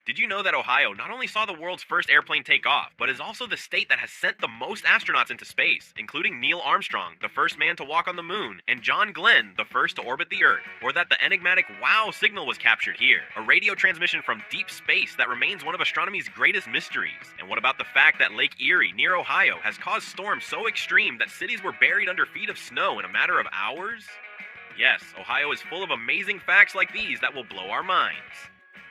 Did you know that Ohio not only saw the world's first airplane take off, but is also the state that has sent the most astronauts into space, including Neil Armstrong, the first man to walk on the moon, and John Glenn, the first to orbit the Earth? Or that the enigmatic WOW signal was captured here, a radio transmission from deep space that remains one of astronomy's greatest mysteries? And what about the fact that Lake Erie, near Ohio, has caused storms so extreme that cities were buried under feet of snow in a matter of hours? Yes, Ohio is full of amazing facts like these that will blow our minds.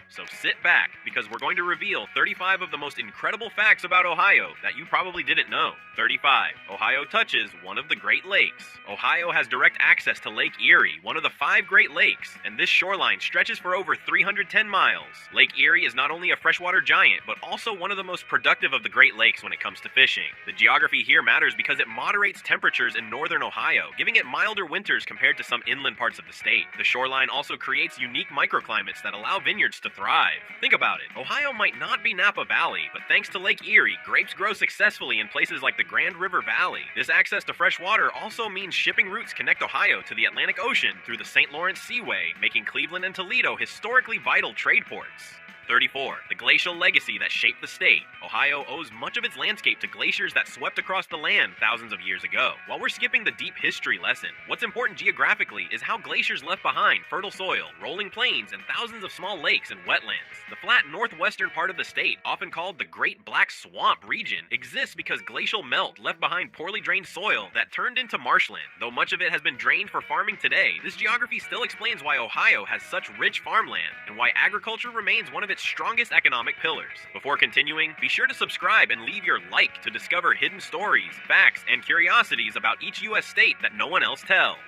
So sit back, because we're going to reveal 35 of the most incredible facts about Ohio that you probably didn't know. 35. Ohio touches one of the Great Lakes. Ohio has direct access to Lake Erie, one of the 5 Great Lakes, and this shoreline stretches for over 310 miles. Lake Erie is not only a freshwater giant, but also one of the most productive of the Great Lakes when it comes to fishing. The geography here matters because it moderates temperatures in northern Ohio, giving it milder winters compared to some inland parts of the state. The shoreline also creates unique microclimates that allow vineyards to thrive. Think about it. Ohio might not be Napa Valley, but thanks to Lake Erie, grapes grow successfully in places like the Grand River Valley. This access to fresh water also means shipping routes connect Ohio to the Atlantic Ocean through the St. Lawrence Seaway, making Cleveland and Toledo historically vital trade ports. 34. The glacial legacy that shaped the state. Ohio owes much of its landscape to glaciers that swept across the land thousands of years ago. While we're skipping the deep history lesson, what's important geographically is how glaciers left behind fertile soil, rolling plains, and thousands of small lakes and wetlands. The flat northwestern part of the state, often called the Great Black Swamp region, exists because glacial melt left behind poorly drained soil that turned into marshland. Though much of it has been drained for farming today, this geography still explains why Ohio has such rich farmland and why agriculture remains one of its strongest economic pillars. Before continuing, be sure to subscribe and leave your like to discover hidden stories, facts, and curiosities about each U.S. state that no one else tells.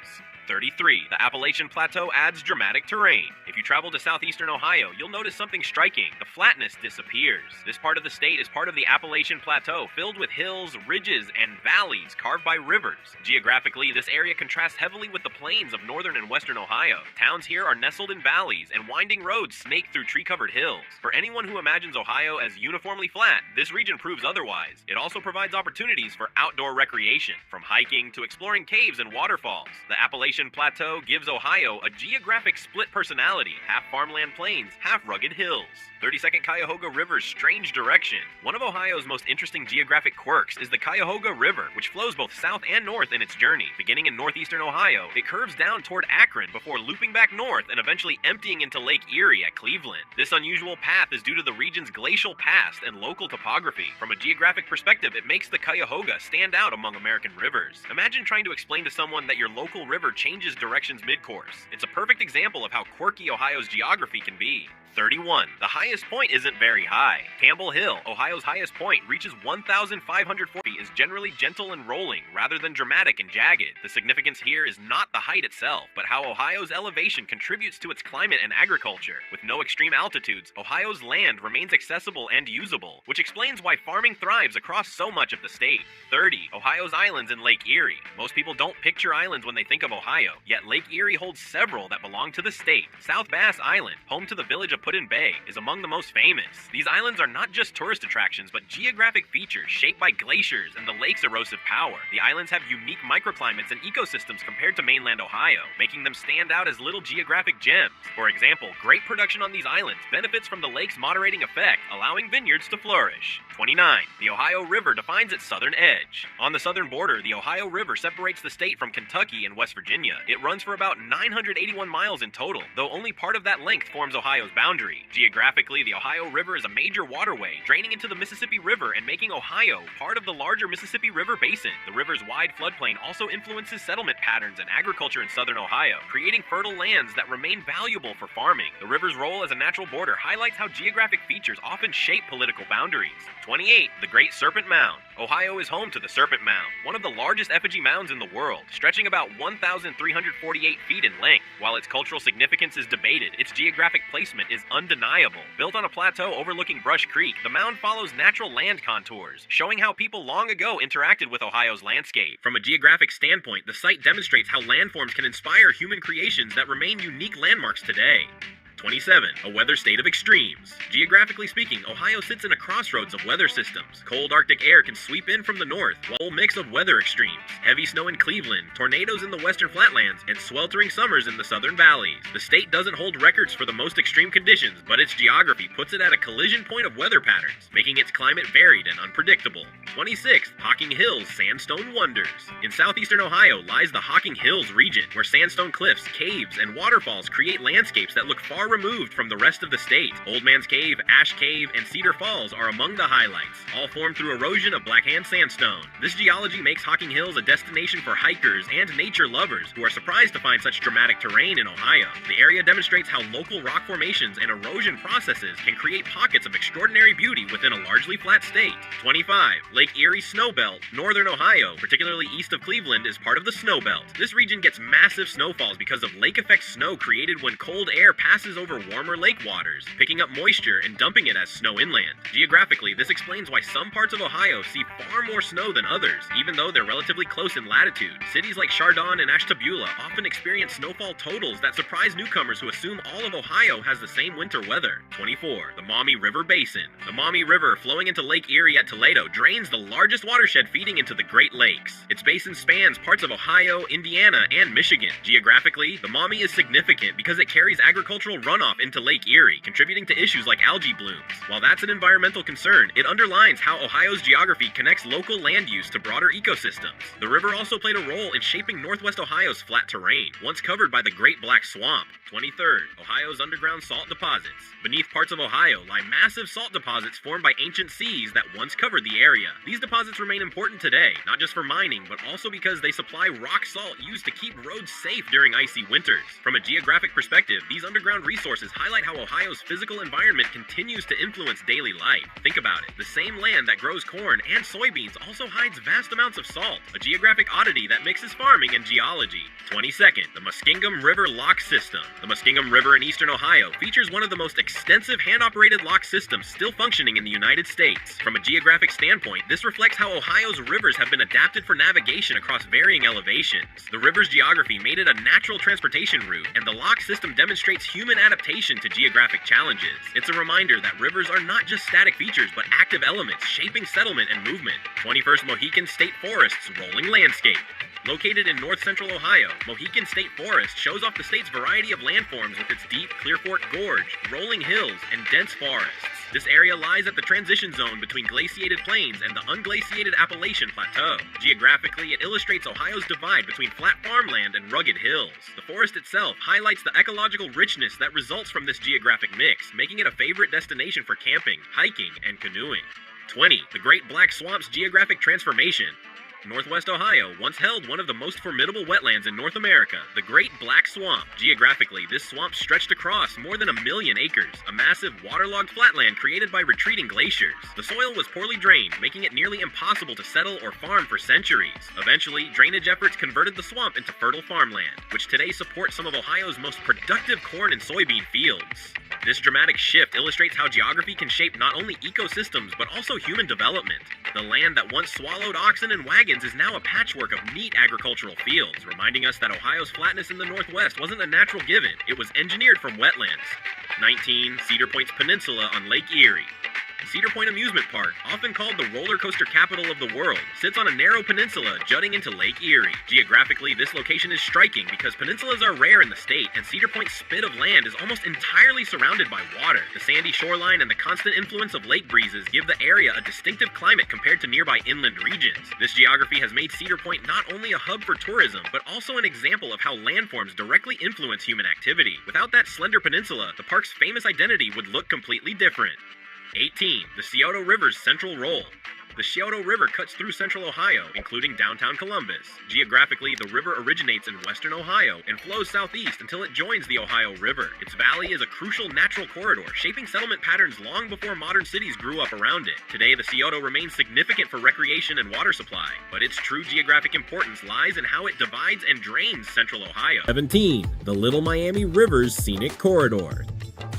33. The Appalachian Plateau adds dramatic terrain. If you travel to southeastern Ohio, you'll notice something striking. The flatness disappears. This part of the state is part of the Appalachian Plateau, filled with hills, ridges, and valleys carved by rivers. Geographically, this area contrasts heavily with the plains of northern and western Ohio. Towns here are nestled in valleys, and winding roads snake through tree-covered hills. For anyone who imagines Ohio as uniformly flat, this region proves otherwise. It also provides opportunities for outdoor recreation, from hiking to exploring caves and waterfalls. The Appalachian Plateau gives Ohio a geographic split personality, half farmland plains, half rugged hills. 32nd Cuyahoga River's strange direction. One of Ohio's most interesting geographic quirks is the Cuyahoga River, which flows both south and north in its journey. Beginning in northeastern Ohio, it curves down toward Akron before looping back north and eventually emptying into Lake Erie at Cleveland. This unusual path is due to the region's glacial past and local topography. From a geographic perspective, it makes the Cuyahoga stand out among American rivers. Imagine trying to explain to someone that your local river changes directions mid-course. It's a perfect example of how quirky Ohio's geography can be. 31. The highest point isn't very high. Campbell Hill, Ohio's highest point, reaches 1,540 feet, is generally gentle and rolling rather than dramatic and jagged. The significance here is not the height itself, but how Ohio's elevation contributes to its climate and agriculture. With no extreme altitudes, Ohio's land remains accessible and usable, which explains why farming thrives across so much of the state. 30. Ohio's islands in Lake Erie. Most people don't picture islands when they think of Ohio, yet Lake Erie holds several that belong to the state. South Bass Island, home to the village of Put-in Bay, is among the most famous. These islands are not just tourist attractions, but geographic features shaped by glaciers and the lake's erosive power. The islands have unique microclimates and ecosystems compared to mainland Ohio, making them stand out as little geographic gems. For example, grape production on these islands benefits from the lake's moderating effect, allowing vineyards to flourish. 29. The Ohio River defines its southern edge. On the southern border, the Ohio River separates the state from Kentucky and West Virginia. It runs for about 981 miles in total, though only part of that length forms Ohio's boundary. Geographically, the Ohio River is a major waterway, draining into the Mississippi River and making Ohio part of the larger Mississippi River basin. The river's wide floodplain also influences settlement patterns and agriculture in southern Ohio, creating fertile lands that remain valuable for farming. The river's role as a natural border highlights how geographic features often shape political boundaries. 28. The Great Serpent Mound. Ohio is home to the Serpent Mound, one of the largest effigy mounds in the world, stretching about 1,348 feet in length. While its cultural significance is debated, its geographic placement is undeniable. Built on a plateau overlooking Brush Creek, the mound follows natural land contours, showing how people long ago interacted with Ohio's landscape. From a geographic standpoint, the site demonstrates how landforms can inspire human creations that remain unique landmarks today. 27. A weather state of extremes. Geographically speaking, Ohio sits in a crossroads of weather systems. Cold Arctic air can sweep in from the north, while a mix of weather extremes. Heavy snow in Cleveland, tornadoes in the western flatlands, and sweltering summers in the southern valleys. The state doesn't hold records for the most extreme conditions, but its geography puts it at a collision point of weather patterns, making its climate varied and unpredictable. 26th. Hocking Hills Sandstone Wonders. In southeastern Ohio lies the Hocking Hills region, where sandstone cliffs, caves, and waterfalls create landscapes that look far removed from the rest of the state. Old Man's Cave, Ash Cave, and Cedar Falls are among the highlights, all formed through erosion of Blackhand sandstone. This geology makes Hocking Hills a destination for hikers and nature lovers who are surprised to find such dramatic terrain in Ohio. The area demonstrates how local rock formations and erosion processes can create pockets of extraordinary beauty within a largely flat state. 25. Lake Erie Snowbelt. Northern Ohio, particularly east of Cleveland, is part of the Snowbelt. This region gets massive snowfalls because of lake effect snow created when cold air passes over warmer lake waters, picking up moisture and dumping it as snow inland. Geographically, this explains why some parts of Ohio see far more snow than others, even though they're relatively close in latitude. Cities like Chardon and Ashtabula often experience snowfall totals that surprise newcomers who assume all of Ohio has the same winter weather. 24. The Maumee River Basin. The Maumee River, flowing into Lake Erie at Toledo, drains the largest watershed feeding into the Great Lakes. Its basin spans parts of Ohio, Indiana, and Michigan. Geographically, the Maumee is significant because it carries agricultural runoff into Lake Erie, contributing to issues like algae blooms. While that's an environmental concern, it underlines how Ohio's geography connects local land use to broader ecosystems. The river also played a role in shaping northwest Ohio's flat terrain, once covered by the Great Black Swamp. 23rd. Ohio's underground salt deposits. Beneath parts of Ohio lie massive salt deposits formed by ancient seas that once covered the area. These deposits remain important today, not just for mining, but also because they supply rock salt used to keep roads safe during icy winters. From a geographic perspective, these underground resources highlight how Ohio's physical environment continues to influence daily life. Think about it. The same land that grows corn and soybeans also hides vast amounts of salt, a geographic oddity that mixes farming and geology. 22nd. The Muskingum River Lock System. The Muskingum River in eastern Ohio features one of the most extensive hand-operated lock systems still functioning in the United States. From a geographic standpoint, this reflects how Ohio's rivers have been adapted for navigation across varying elevations. The river's geography made it a natural transportation route, and the lock system demonstrates human adaptation to geographic challenges. It's a reminder that rivers are not just static features, but active elements shaping settlement and movement. 21st Mohican State Forest's rolling landscape. Located in north-central Ohio, Mohican State Forest shows off the state's variety of landforms with its deep Clear Fork Gorge, rolling hills, and dense forests. This area lies at the transition zone between glaciated plains and the unglaciated Appalachian Plateau. Geographically, it illustrates Ohio's divide between flat farmland and rugged hills. The forest itself highlights the ecological richness that results from this geographic mix, making it a favorite destination for camping, hiking, and canoeing. 20. The Great Black Swamp's geographic transformation. Northwest Ohio once held one of the most formidable wetlands in North America, the Great Black Swamp. Geographically, this swamp stretched across more than 1 million acres, a massive waterlogged flatland created by retreating glaciers. The soil was poorly drained, making it nearly impossible to settle or farm for centuries. Eventually, drainage efforts converted the swamp into fertile farmland, which today supports some of Ohio's most productive corn and soybean fields. This dramatic shift illustrates how geography can shape not only ecosystems, but also human development. The land that once swallowed oxen and wagons is now a patchwork of neat agricultural fields, reminding us that Ohio's flatness in the northwest wasn't a natural given, it was engineered from wetlands. 19. Cedar Point's peninsula on Lake Erie. Cedar Point Amusement Park, often called the roller coaster capital of the world, sits on a narrow peninsula jutting into Lake Erie. Geographically, this location is striking because peninsulas are rare in the state, and Cedar Point's spit of land is almost entirely surrounded by water. The sandy shoreline and the constant influence of lake breezes give the area a distinctive climate compared to nearby inland regions. This geography has made Cedar Point not only a hub for tourism, but also an example of how landforms directly influence human activity. Without that slender peninsula, the park's famous identity would look completely different. 18. The Scioto River's central role. The Scioto River cuts through central Ohio, including downtown Columbus. Geographically, the river originates in western Ohio and flows southeast until it joins the Ohio River. Its valley is a crucial natural corridor, shaping settlement patterns long before modern cities grew up around it. Today, the Scioto remains significant for recreation and water supply, but its true geographic importance lies in how it divides and drains central Ohio. 17. The Little Miami River's scenic corridor.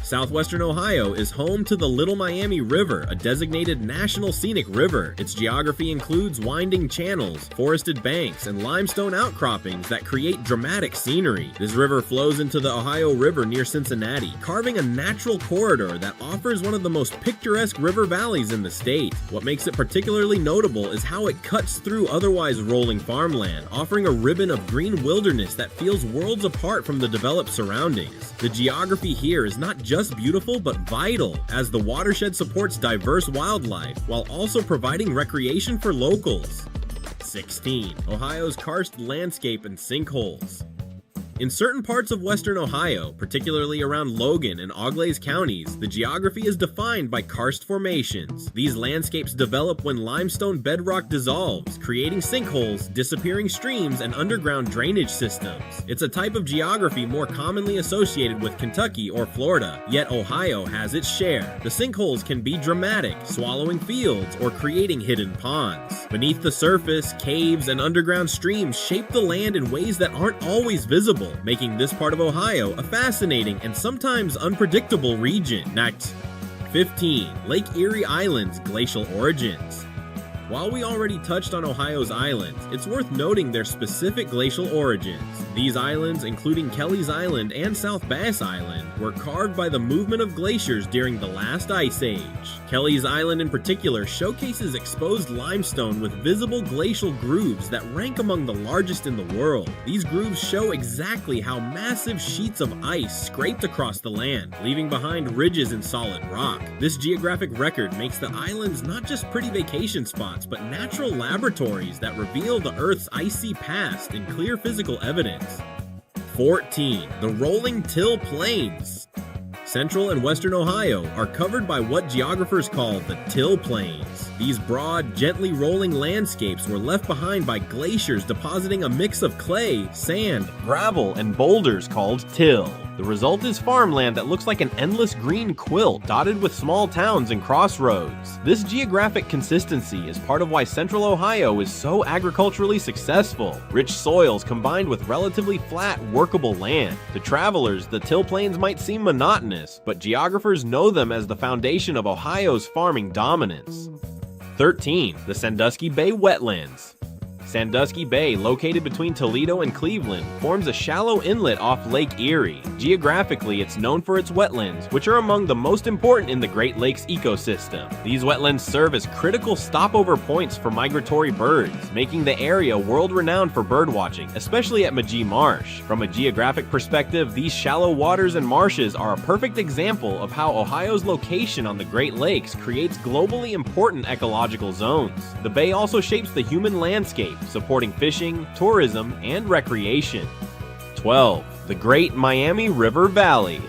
Southwestern Ohio is home to the Little Miami River, a designated national scenic river. Its geography includes winding channels, forested banks, and limestone outcroppings that create dramatic scenery. This river flows into the Ohio River near Cincinnati, carving a natural corridor that offers one of the most picturesque river valleys in the state. What makes it particularly notable is how it cuts through otherwise rolling farmland, offering a ribbon of green wilderness that feels worlds apart from the developed surroundings. The geography here is not just beautiful but vital, as the watershed supports diverse wildlife while also providing recreation for locals. 16. Ohio's karst landscape and sinkholes. In certain parts of western Ohio, particularly around Logan and Auglaize counties, the geography is defined by karst formations. These landscapes develop when limestone bedrock dissolves, creating sinkholes, disappearing streams, and underground drainage systems. It's a type of geography more commonly associated with Kentucky or Florida, yet Ohio has its share. The sinkholes can be dramatic, swallowing fields or creating hidden ponds. Beneath the surface, caves and underground streams shape the land in ways that aren't always visible, making this part of Ohio a fascinating and sometimes unpredictable region. Next. 15. Lake Erie Island's glacial origins. While we already touched on Ohio's islands, it's worth noting their specific glacial origins. These islands, including Kelly's Island and South Bass Island, were carved by the movement of glaciers during the last ice age. Kelly's Island in particular showcases exposed limestone with visible glacial grooves that rank among the largest in the world. These grooves show exactly how massive sheets of ice scraped across the land, leaving behind ridges in solid rock. This geographic record makes the islands not just pretty vacation spots, but natural laboratories that reveal the Earth's icy past in clear physical evidence. 14. The rolling till plains. Central and western Ohio are covered by what geographers call the till plains. These broad, gently rolling landscapes were left behind by glaciers depositing a mix of clay, sand, gravel, and boulders called till. The result is farmland that looks like an endless green quilt dotted with small towns and crossroads. This geographic consistency is part of why Central Ohio is so agriculturally successful. Rich soils combined with relatively flat, workable land. To travelers, the till plains might seem monotonous, but geographers know them as the foundation of Ohio's farming dominance. 13. The Sandusky Bay Wetlands. Sandusky Bay, located between Toledo and Cleveland, forms a shallow inlet off Lake Erie. Geographically, it's known for its wetlands, which are among the most important in the Great Lakes ecosystem. These wetlands serve as critical stopover points for migratory birds, making the area world-renowned for birdwatching, especially at Magee Marsh. From a geographic perspective, these shallow waters and marshes are a perfect example of how Ohio's location on the Great Lakes creates globally important ecological zones. The bay also shapes the human landscape, supporting fishing, tourism, and recreation. 12. The Great Miami River Valley.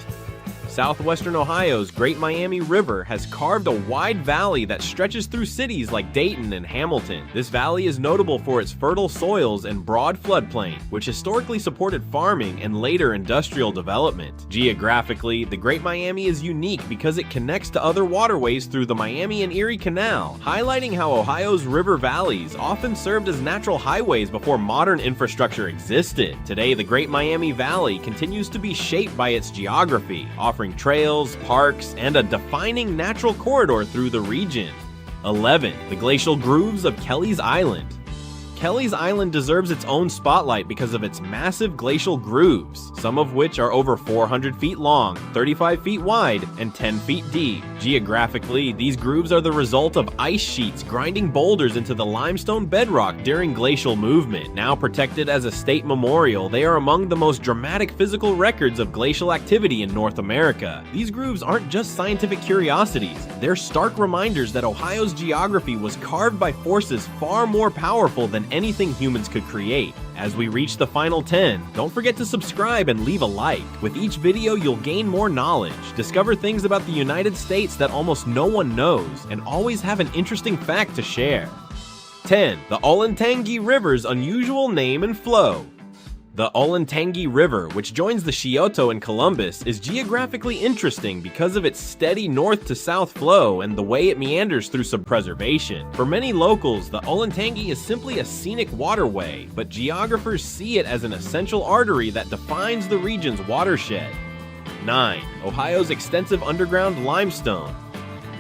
Southwestern Ohio's Great Miami River has carved a wide valley that stretches through cities like Dayton and Hamilton. This valley is notable for its fertile soils and broad floodplain, which historically supported farming and later industrial development. Geographically, the Great Miami is unique because it connects to other waterways through the Miami and Erie Canal, highlighting how Ohio's river valleys often served as natural highways before modern infrastructure existed. Today, the Great Miami Valley continues to be shaped by its geography, offering trails, parks, and a defining natural corridor through the region. 11. The glacial grooves of Kelly's Island. Kelly's Island deserves its own spotlight because of its massive glacial grooves, some of which are over 400 feet long, 35 feet wide, and 10 feet deep. Geographically, these grooves are the result of ice sheets grinding boulders into the limestone bedrock during glacial movement. Now protected as a state memorial, they are among the most dramatic physical records of glacial activity in North America. These grooves aren't just scientific curiosities, they're stark reminders that Ohio's geography was carved by forces far more powerful than anything humans could create. As we reach the final 10, don't forget to subscribe and leave a like. With each video, you'll gain more knowledge, discover things about the United States that almost no one knows, and always have an interesting fact to share. 10. The Olentangy River's unusual name and flow. The Olentangy River, which joins the Scioto in Columbus, is geographically interesting because of its steady north to south flow and the way it meanders through some preservation. For many locals, the Olentangy is simply a scenic waterway, but geographers see it as an essential artery that defines the region's watershed. 9. Ohio's extensive underground limestone.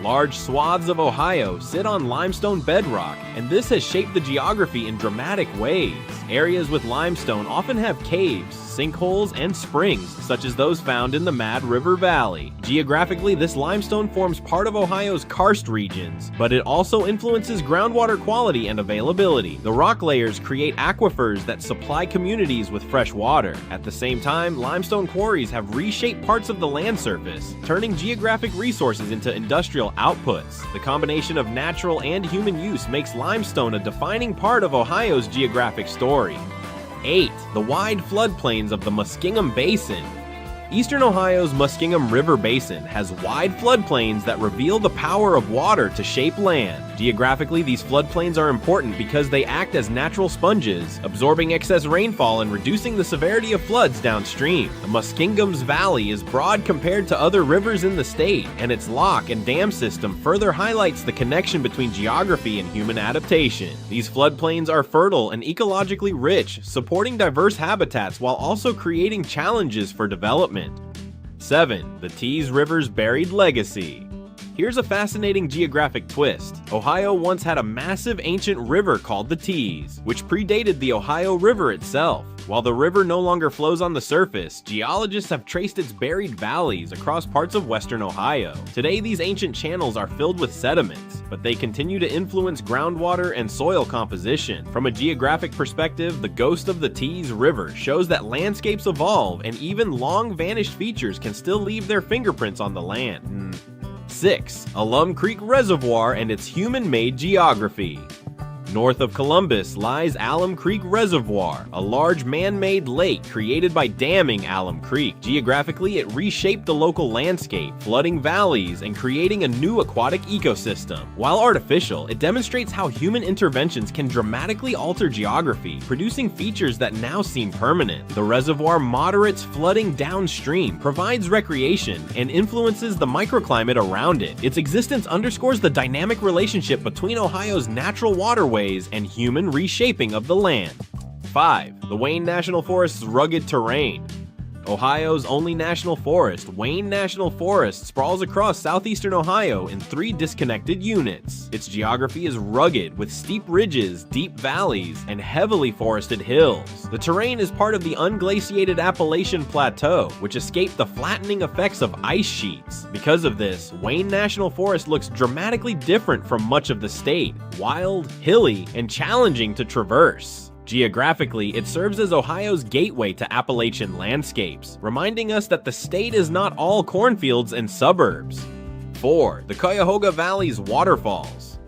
Large swaths of Ohio sit on limestone bedrock, and this has shaped the geography in dramatic ways. Areas with limestone often have caves, sinkholes, and springs, such as those found in the Mad River Valley. Geographically, this limestone forms part of Ohio's karst regions, but it also influences groundwater quality and availability. The rock layers create aquifers that supply communities with fresh water. At the same time, limestone quarries have reshaped parts of the land surface, turning geographic resources into industrial outputs. The combination of natural and human use makes limestone a defining part of Ohio's geographic story. 8. The wide floodplains of the Muskingum Basin. Eastern Ohio's Muskingum River Basin has wide floodplains that reveal the power of water to shape land. Geographically, these floodplains are important because they act as natural sponges, absorbing excess rainfall and reducing the severity of floods downstream. The Muskingum's valley is broad compared to other rivers in the state, and its lock and dam system further highlights the connection between geography and human adaptation. These floodplains are fertile and ecologically rich, supporting diverse habitats while also creating challenges for development. 7. The Tees River's buried legacy. Here's a fascinating geographic twist. Ohio once had a massive ancient river called the Tees, which predated the Ohio River itself. While the river no longer flows on the surface, geologists have traced its buried valleys across parts of western Ohio. Today, these ancient channels are filled with sediments, but they continue to influence groundwater and soil composition. From a geographic perspective, the ghost of the Tees River shows that landscapes evolve and even long-vanished features can still leave their fingerprints on the land. 6. Alum Creek Reservoir and its human-made geography. North of Columbus lies Alum Creek Reservoir, a large man-made lake created by damming Alum Creek. Geographically, it reshaped the local landscape, flooding valleys and creating a new aquatic ecosystem. While artificial, it demonstrates how human interventions can dramatically alter geography, producing features that now seem permanent. The reservoir moderates flooding downstream, provides recreation, and influences the microclimate around it. Its existence underscores the dynamic relationship between Ohio's natural waterways and human reshaping of the land. 5. The Wayne National Forest's rugged terrain. Ohio's only national forest, Wayne National Forest, sprawls across southeastern Ohio in 3 disconnected units. Its geography is rugged, with steep ridges, deep valleys, and heavily forested hills. The terrain is part of the unglaciated Appalachian Plateau, which escaped the flattening effects of ice sheets. Because of this, Wayne National Forest looks dramatically different from much of the state, wild, hilly, and challenging to traverse. Geographically, it serves as Ohio's gateway to Appalachian landscapes, reminding us that the state is not all cornfields and suburbs. 4. The Cuyahoga Valley's waterfalls.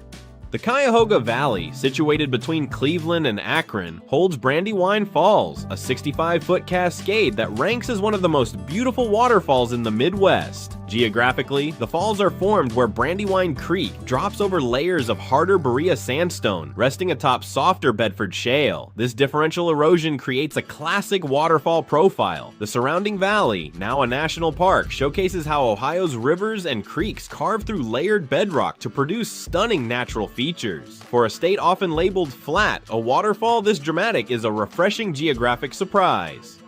The Cuyahoga Valley, situated between Cleveland and Akron, holds Brandywine Falls, a 65-foot cascade that ranks as one of the most beautiful waterfalls in the Midwest. Geographically, the falls are formed where Brandywine Creek drops over layers of harder Berea sandstone, resting atop softer Bedford shale. This differential erosion creates a classic waterfall profile. The surrounding valley, now a national park, showcases how Ohio's rivers and creeks carve through layered bedrock to produce stunning natural features. For a state often labeled flat, a waterfall this dramatic is a refreshing geographic surprise.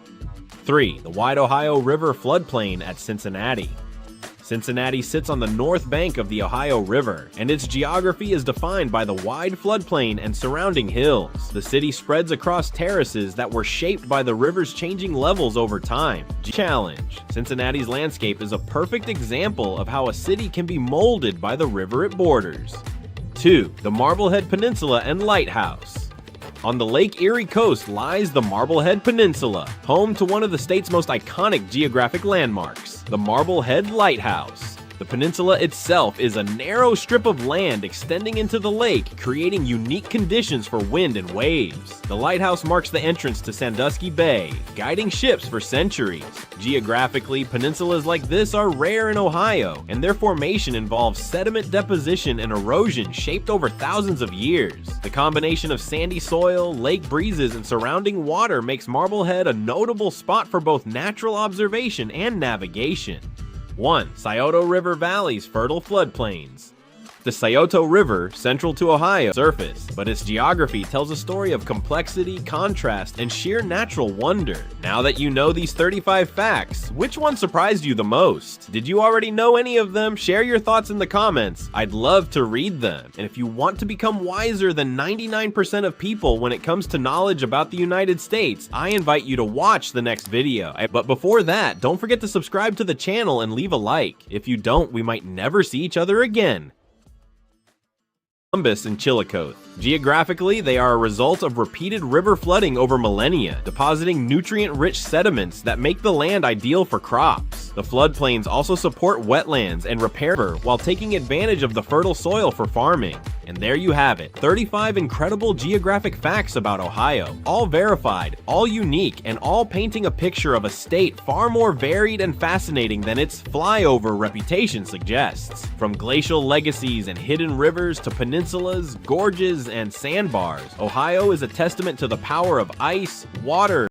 3. The Wide Ohio River floodplain at Cincinnati. Cincinnati sits on the north bank of the Ohio River, and its geography is defined by the wide floodplain and surrounding hills. The city spreads across terraces that were shaped by the river's changing levels over time. Challenge: Cincinnati's landscape is a perfect example of how a city can be molded by the river it borders. 2. The Marblehead Peninsula and Lighthouse. On the Lake Erie coast lies the Marblehead Peninsula, home to one of the state's most iconic geographic landmarks, the Marblehead Lighthouse. The peninsula itself is a narrow strip of land extending into the lake, creating unique conditions for wind and waves. The lighthouse marks the entrance to Sandusky Bay, guiding ships for centuries. Geographically, peninsulas like this are rare in Ohio, and their formation involves sediment deposition and erosion shaped over thousands of years. The combination of sandy soil, lake breezes, and surrounding water makes Marblehead a notable spot for both natural observation and navigation. 1. Scioto River Valley's fertile floodplains. The Scioto River, central to Ohio, surface, but its geography tells a story of complexity, contrast, and sheer natural wonder. Now that you know these 35 facts, which one surprised you the most? Did you already know any of them? Share your thoughts in the comments. I'd love to read them. And if you want to become wiser than 99% of people when it comes to knowledge about the United States, I invite you to watch the next video. But before that, don't forget to subscribe to the channel and leave a like. If you don't, we might never see each other again. Columbus and Chillicothe. Geographically, they are a result of repeated river flooding over millennia, depositing nutrient-rich sediments that make the land ideal for crops. The floodplains also support wetlands and repair while taking advantage of the fertile soil for farming. And there you have it, 35 incredible geographic facts about Ohio, all verified, all unique, and all painting a picture of a state far more varied and fascinating than its flyover reputation suggests. From glacial legacies and hidden rivers to peninsulas, gorges, and sandbars, Ohio is a testament to the power of ice, water,